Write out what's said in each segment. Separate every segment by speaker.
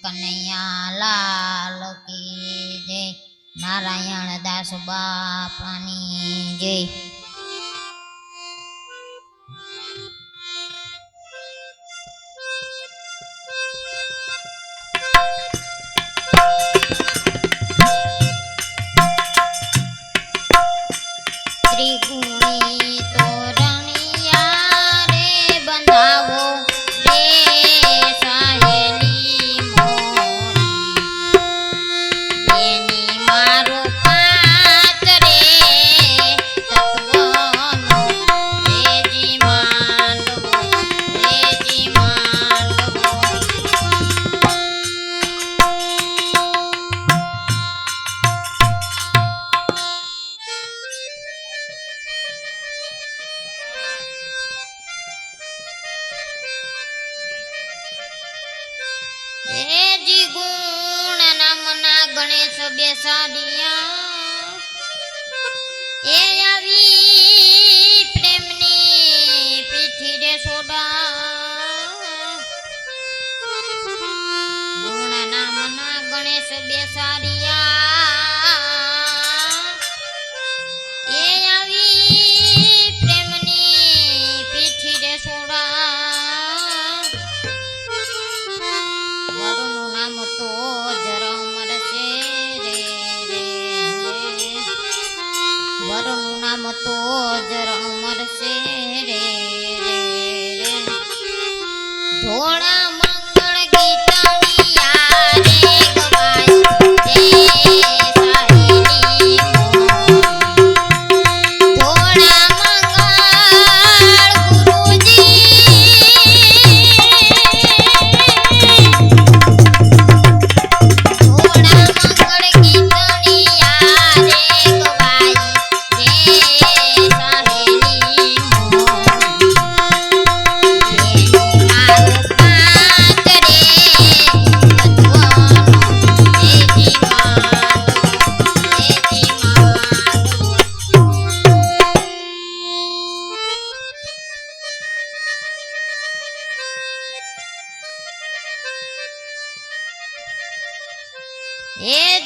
Speaker 1: કનૈયા લાલ કી જય નારાયણ દાસ બાપાની જય ત્રિગુણી તોરણિયા રે બંધાવો રે સાહેલી મોરી એની મારો પાંચ રે તત્વનો રેજી માંડવો રેજી માંડવો જી ગુણ નામના ગણેશ બેસાડિયા એ આવી પ્રેમની પીઠી રે સોડા ગુણ નામના ગણેશ બેસાડિયા એ આવી પ્રેમની પીઠી રે સોડા તો જરા મરશે રે રે વરનું નામ તો જરા મરશે રે રે ધોળા મંગળ ગીતણિયા રે ગવાય રે સાહેલી ધોળા મંગળ ગુરુજી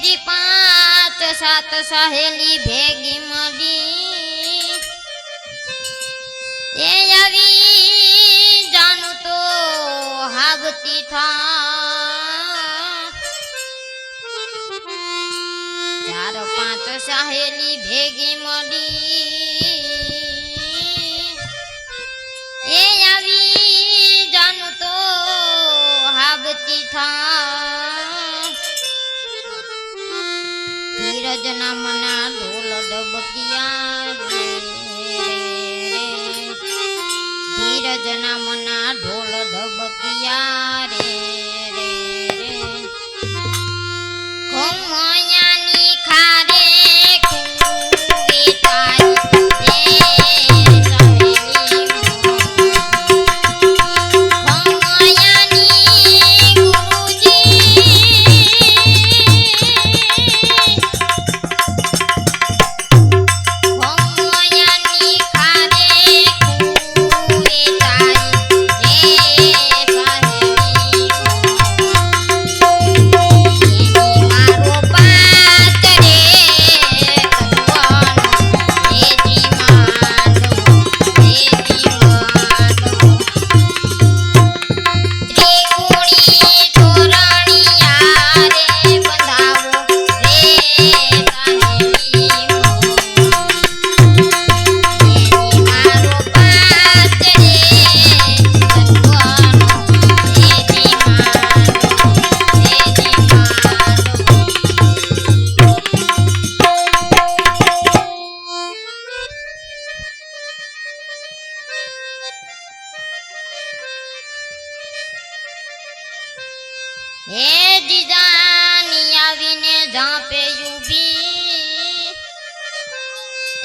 Speaker 1: જી પાંચ સાત સહેલી ભેગી મળી એ આવી જાનું તો હાગતી થા ચાર પાંચ સહેલી ભેગી મળી એ આવી જાનું તો હાગતી થા ધીરજ નામના ઢોલ ડબકિયા રે ધીરજ નામના ઢોલ ડબકિયા રે ખોમયાની ખારે કુવે તારી રે સહેલી ખોમયાની ગુરુજી હે જીજાની આવીને ઝાંપે યુબી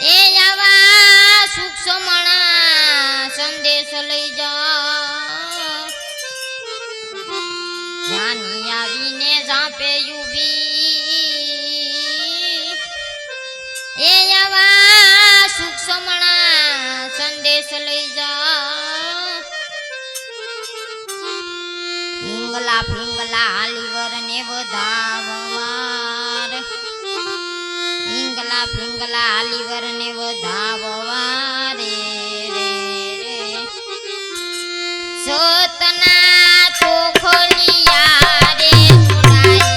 Speaker 1: એ આવા સૂક્ષ્મણા સંદેશ લઈ જા જાની આવીને ઝાંપે યુબી એ આવા સૂક્ષ્મણા સંદેશ લઈ જા હિંગલા ફિંગલા લીવર ને વધાવવાર હિંગલા ફિંગલા લીવર ને વધાવવારે રે સોતના ચોખલિયા રે સુડાઈ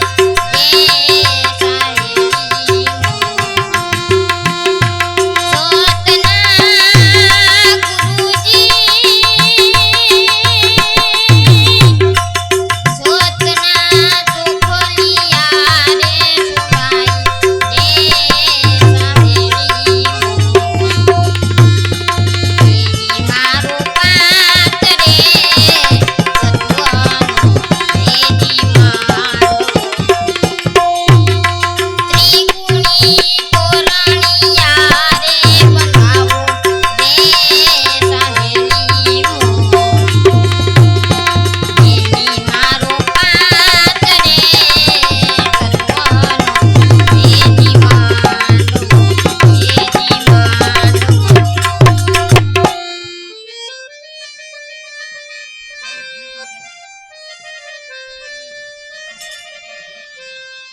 Speaker 1: એ સાહેલી સોતના ગુરુજી સોતના ચોખલિયા રે સુડાઈ એ સાહેલી એની મારો પાત રે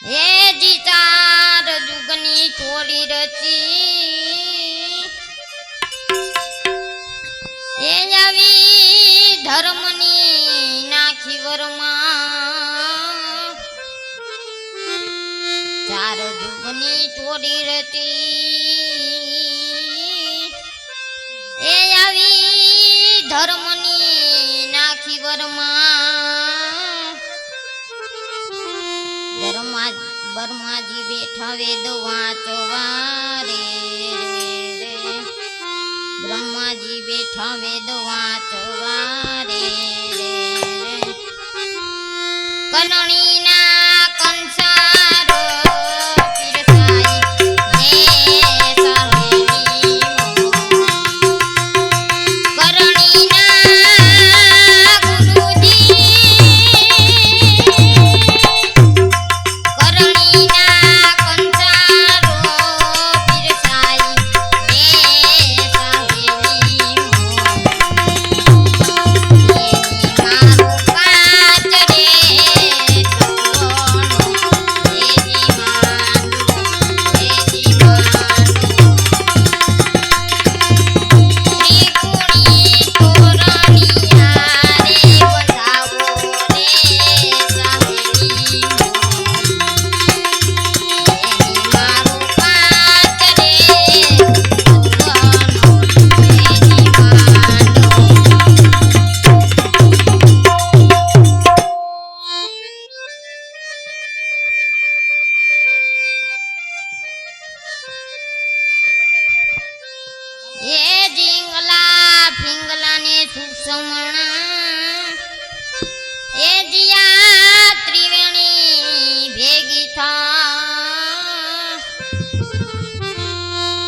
Speaker 1: એ જી ચાર જુગની ચોરી રચી એ આવી ધર્મની નાખી વરમાં ચાર જુગની ચોરી રચી એ આવી ધર્મની નાખી વરમાં બરમાજી બેઠા વેદ વાંચવારે બ્રહ્માજી બેઠા વેદ વાંચવારે કનણીના કંસારો પીરસાઈ એ સાહેલી કરણીના કરણીના કંસારો પીરસાઈ એ સાહેલી એની મારો પાત રે સત્વનો એની માંડું એની માંડું ત્રિગુણી તોરણિયા રે બંધાવો રે સાહેલી એની મારો પાત રે સત્વનો એની માંડું એ જીંગલા ફિંગલા ને સુસમણા એ જીયા ત્રિવેણી ભેગી થા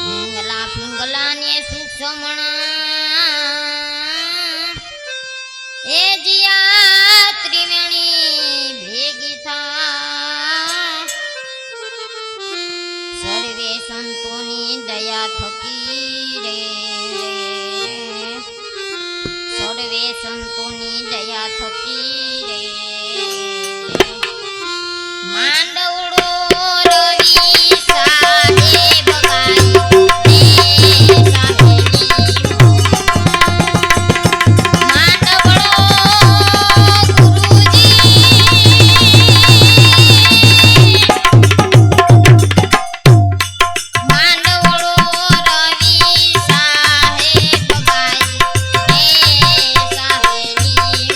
Speaker 1: જીંગલા ફિંગલા ને સુસમણા એ જીયા ત્રિવેણી ભેગી થા સર્વે સંતોની દયા થકી રે સર્વે સંતોની દયા થકી રે માંડવડો રવિ સાહેબ ગાય રે સાહેલી માંડવડો ગુરુજી માંડવડો રવિ સાહેબ ગાય એ સાહેલી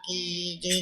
Speaker 1: કી જય